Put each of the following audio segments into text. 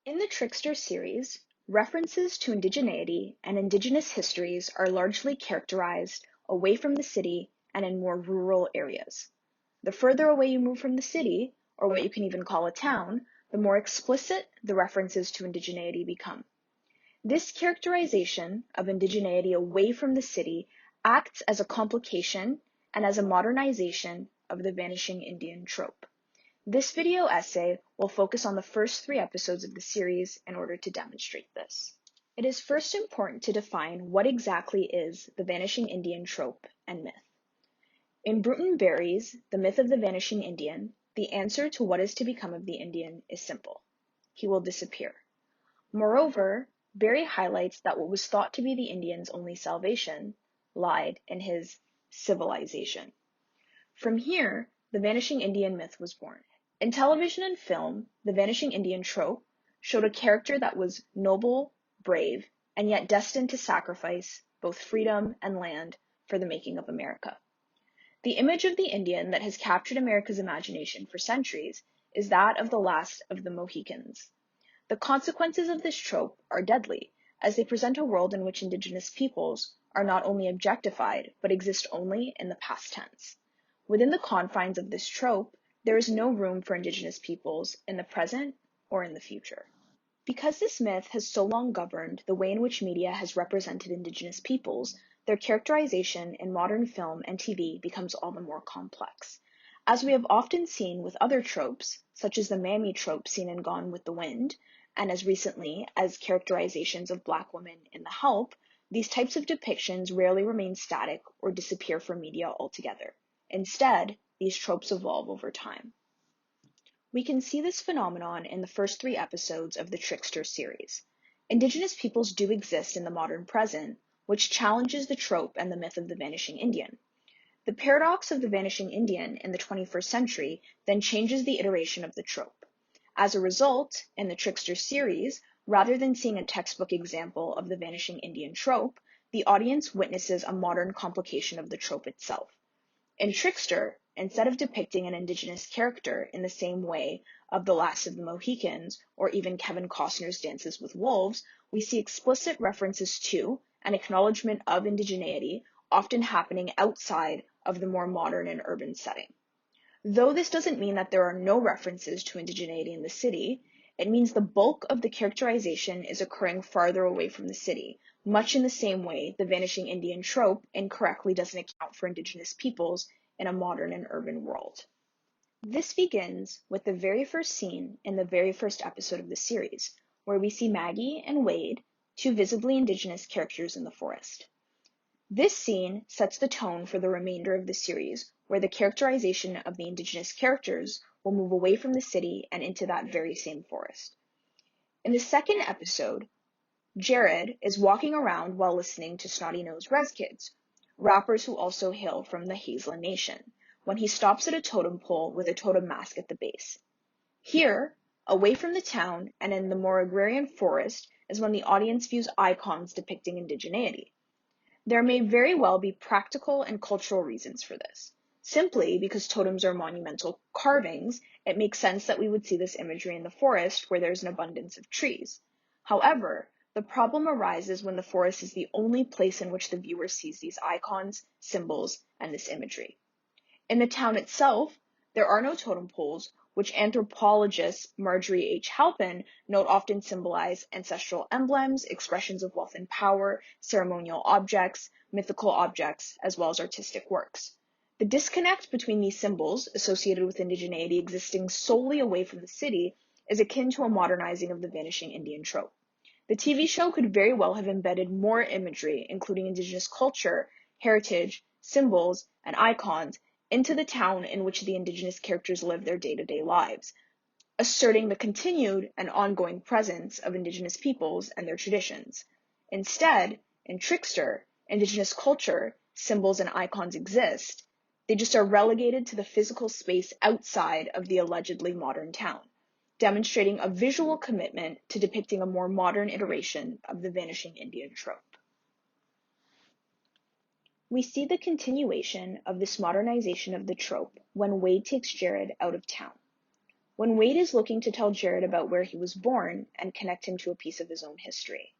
In the Trickster series, references to indigeneity and indigenous histories are largely characterized away from the city and in more rural areas. The further away you move from the city, or what you can even call a town, the more explicit the references to indigeneity become. This characterization of indigeneity away from the city acts as a complication and as a modernization of the vanishing Indian trope. This video essay will focus on the first 3 episodes of the series in order to demonstrate this. It is first important to define what exactly is the vanishing Indian trope and myth. In Bruton Berry's The Myth of the Vanishing Indian, the answer to what is to become of the Indian is simple. He will disappear. Moreover, Berry highlights that what was thought to be the Indian's only salvation lied in his civilization. From here, the vanishing Indian myth was born. In television and film, the vanishing Indian trope showed a character that was noble, brave, and yet destined to sacrifice both freedom and land for the making of America. The image of the Indian that has captured America's imagination for centuries is that of the last of the Mohicans. The consequences of this trope are deadly, as they present a world in which indigenous peoples are not only objectified, but exist only in the past tense. Within the confines of this trope, there is no room for indigenous peoples in the present or in the future. Because this myth has so long governed the way in which media has represented indigenous peoples, their characterization in modern film and TV becomes all the more complex. As we have often seen with other tropes, such as the mammy trope seen in Gone with the Wind, and as recently as characterizations of Black women in The Help, these types of depictions rarely remain static or disappear from media altogether. Instead, these tropes evolve over time. We can see this phenomenon in the first 3 episodes of the Trickster series. Indigenous peoples do exist in the modern present, which challenges the trope and the myth of the vanishing Indian. The paradox of the vanishing Indian in the 21st century then changes the iteration of the trope. As a result, in the Trickster series, rather than seeing a textbook example of the vanishing Indian trope, the audience witnesses a modern complication of the trope itself. In Trickster, instead of depicting an indigenous character in the same way of The Last of the Mohicans or even Kevin Costner's Dances with Wolves, we see explicit references to and acknowledgement of indigeneity often happening outside of the more modern and urban setting. Though this doesn't mean that there are no references to indigeneity in the city, it means the bulk of the characterization is occurring farther away from the city, much in the same way the vanishing Indian trope incorrectly doesn't account for indigenous peoples in a modern and urban world. This begins with the very first scene in the very first episode of the series, where we see Maggie and Wade, 2 visibly indigenous characters in the forest. This scene sets the tone for the remainder of the series, where the characterization of the indigenous characters will move away from the city and into that very same forest. In the second episode, Jared is walking around while listening to snotty-nosed Res Kids, rappers who also hail from the Hazelin Nation, when he stops at a totem pole with a totem mask at the base. Here, away from the town and in the more agrarian forest, is when the audience views icons depicting indigeneity. There may very well be practical and cultural reasons for this. Simply because totems are monumental carvings, it makes sense that we would see this imagery in the forest where there's an abundance of trees. However, the problem arises when the forest is the only place in which the viewer sees these icons, symbols, and this imagery. In the town itself, there are no totem poles, which anthropologist Marjorie H. Halpin note often symbolize ancestral emblems, expressions of wealth and power, ceremonial objects, mythical objects, as well as artistic works. The disconnect between these symbols associated with indigeneity existing solely away from the city is akin to a modernizing of the vanishing Indian trope. The TV show could very well have embedded more imagery, including indigenous culture, heritage, symbols, and icons, into the town in which the indigenous characters live their day-to-day lives, asserting the continued and ongoing presence of indigenous peoples and their traditions. Instead, in Trickster, indigenous culture, symbols, and icons exist. They just are relegated to the physical space outside of the allegedly modern town, demonstrating a visual commitment to depicting a more modern iteration of the vanishing Indian trope. We see the continuation of this modernization of the trope when Wade takes Jared out of town. when Wade is looking to tell Jared about where he was born and connect him to a piece of his own history.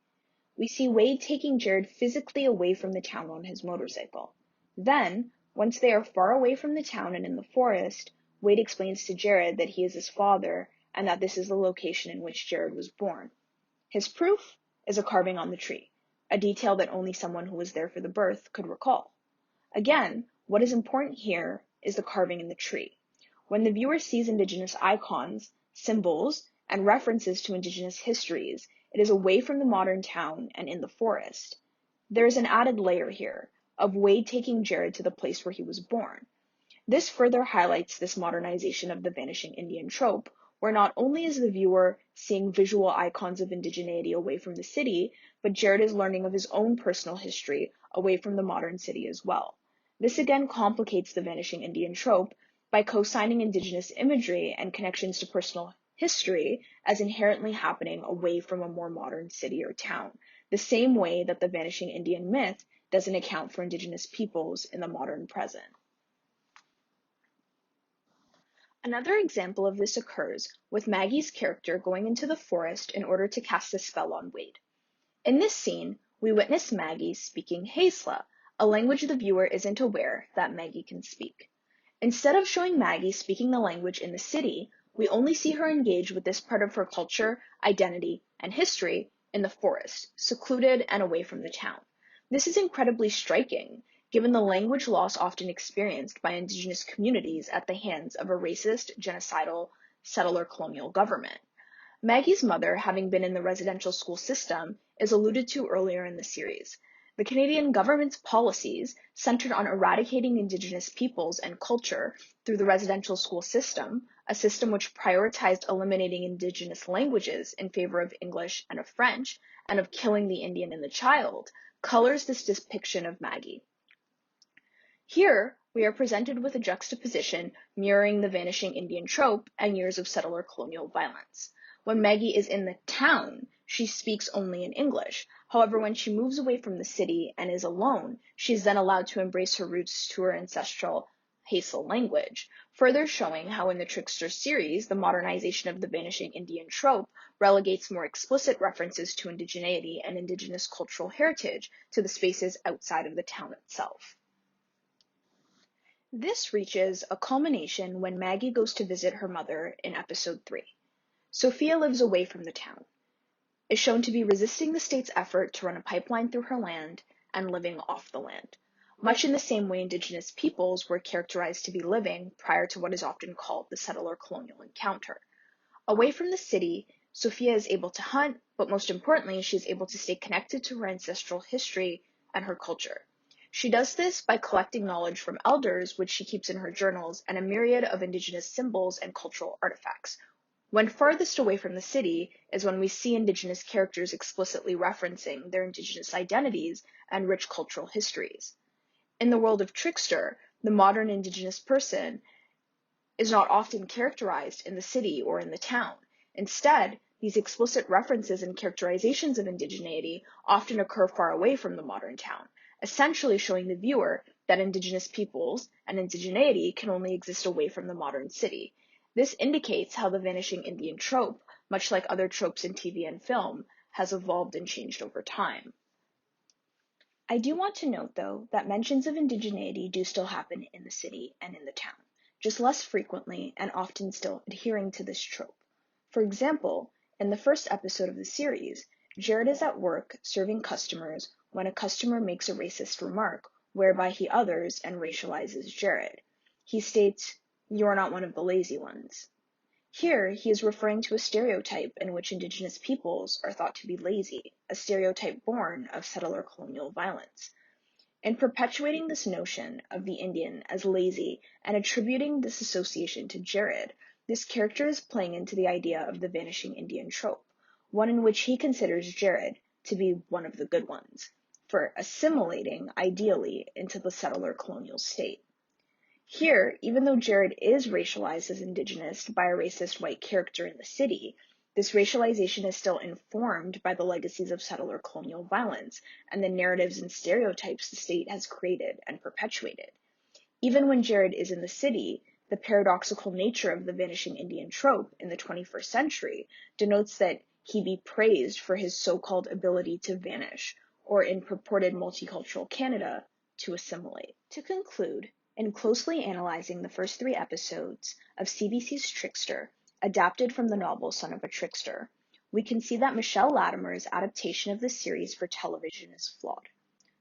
We see Wade taking Jared physically away from the town on his motorcycle. Then, once they are far away from the town and in the forest, Wade explains to Jared that he is his father and that this is the location in which Jared was born. His proof is a carving on the tree, a detail that only someone who was there for the birth could recall. Again, what is important here is the carving in the tree. When the viewer sees Indigenous icons, symbols, and references to Indigenous histories, it is away from the modern town and in the forest. There is an added layer here of Wade taking Jared to the place where he was born. This further highlights this modernization of the vanishing Indian trope, where not only is the viewer seeing visual icons of indigeneity away from the city, but Jared is learning of his own personal history away from the modern city as well. This again complicates the vanishing Indian trope by co-signing Indigenous imagery and connections to personal history as inherently happening away from a more modern city or town, the same way that the vanishing Indian myth doesn't account for Indigenous peoples in the modern present. Another example of this occurs with Maggie's character going into the forest in order to cast a spell on Wade. In this scene, we witness Maggie speaking Haisla, a language the viewer isn't aware that Maggie can speak. Instead of showing Maggie speaking the language in the city, we only see her engage with this part of her culture, identity, and history in the forest, secluded and away from the town. This is incredibly striking, given the language loss often experienced by Indigenous communities at the hands of a racist, genocidal, settler colonial government. Maggie's mother, having been in the residential school system, is alluded to earlier in the series. The Canadian government's policies centered on eradicating Indigenous peoples and culture through the residential school system, a system which prioritized eliminating Indigenous languages in favor of English and of French, and of killing the Indian and the child, colors this depiction of Maggie. Here, we are presented with a juxtaposition mirroring the vanishing Indian trope and years of settler colonial violence. When Maggie is in the town, she speaks only in English. However, when she moves away from the city and is alone, she is then allowed to embrace her roots to her ancestral Haisla language, further showing how in the Trickster series, the modernization of the vanishing Indian trope relegates more explicit references to indigeneity and Indigenous cultural heritage to the spaces outside of the town itself. This reaches a culmination when Maggie goes to visit her mother in episode 3. Sophia lives away from the town, is shown to be resisting the state's effort to run a pipeline through her land and living off the land, much in the same way Indigenous peoples were characterized to be living prior to what is often called the settler colonial encounter. Away from the city, Sophia is able to hunt, but most importantly, she is able to stay connected to her ancestral history and her culture. She does this by collecting knowledge from elders, which she keeps in her journals, and a myriad of Indigenous symbols and cultural artifacts. When farthest away from the city is when we see Indigenous characters explicitly referencing their Indigenous identities and rich cultural histories. In the world of Trickster, the modern Indigenous person is not often characterized in the city or in the town. Instead, these explicit references and characterizations of indigeneity often occur far away from the modern town, essentially showing the viewer that Indigenous peoples and indigeneity can only exist away from the modern city. This indicates how the vanishing Indian trope, much like other tropes in TV and film, has evolved and changed over time. I do want to note, though, that mentions of indigeneity do still happen in the city and in the town, just less frequently and often still adhering to this trope. For example, in the first episode of the series, Jared is at work serving customers when a customer makes a racist remark whereby he others and racializes Jared. He states, "You're not one of the lazy ones." Here, he is referring to a stereotype in which Indigenous peoples are thought to be lazy, a stereotype born of settler colonial violence. In perpetuating this notion of the Indian as lazy and attributing this association to Jared, this character is playing into the idea of the vanishing Indian trope, one in which he considers Jared to be one of the good ones, for assimilating, ideally, into the settler colonial state. Here, even though Jared is racialized as Indigenous by a racist white character in the city, this racialization is still informed by the legacies of settler colonial violence and the narratives and stereotypes the state has created and perpetuated. Even when Jared is in the city, The paradoxical nature of the vanishing Indian trope in the 21st century denotes that he be praised for his so-called ability to vanish, or in purported multicultural Canada, to assimilate. To conclude, in closely analyzing the first 3 episodes of CBC's Trickster, adapted from the novel Son of a Trickster, we can see that Michelle Latimer's adaptation of the series for television is flawed.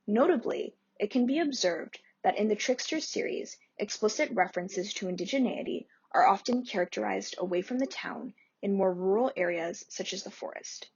Notably, it can be observed that in the Trickster series, explicit references to indigeneity are often characterized away from the town in more rural areas such as the forest.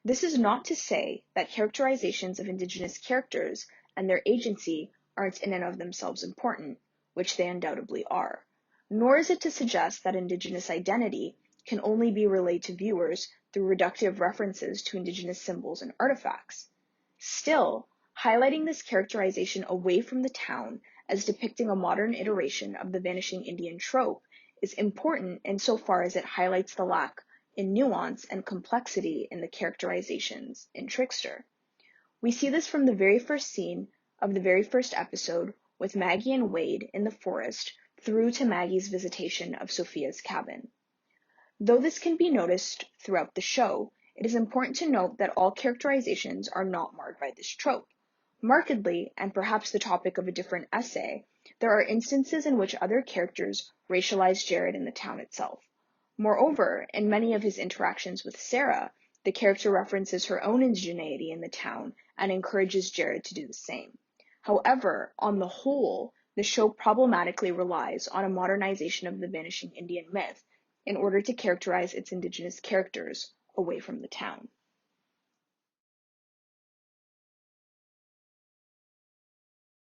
This is not to say that characterizations of indigenous characters and their agency aren't in and of themselves important, which they undoubtedly are, nor is it to suggest that indigenous identity can only be relayed to viewers through reductive references to indigenous symbols and artifacts. Still, highlighting this characterization away from the town as depicting a modern iteration of the vanishing Indian trope is important insofar as it highlights the lack in nuance and complexity in the characterizations in Trickster. We see this from the very first scene of the very first episode with Maggie and Wade in the forest through to Maggie's visitation of Sophia's cabin. Though this can be noticed throughout the show, it is important to note that all characterizations are not marred by this trope. Markedly, and perhaps the topic of a different essay, there are instances in which other characters racialize Jared in the town itself. Moreover, in many of his interactions with Sara, the character references her own indigeneity in the town and encourages Jared to do the same. However, on the whole, the show problematically relies on a modernization of the vanishing Indian myth in order to characterize its indigenous characters away from the town.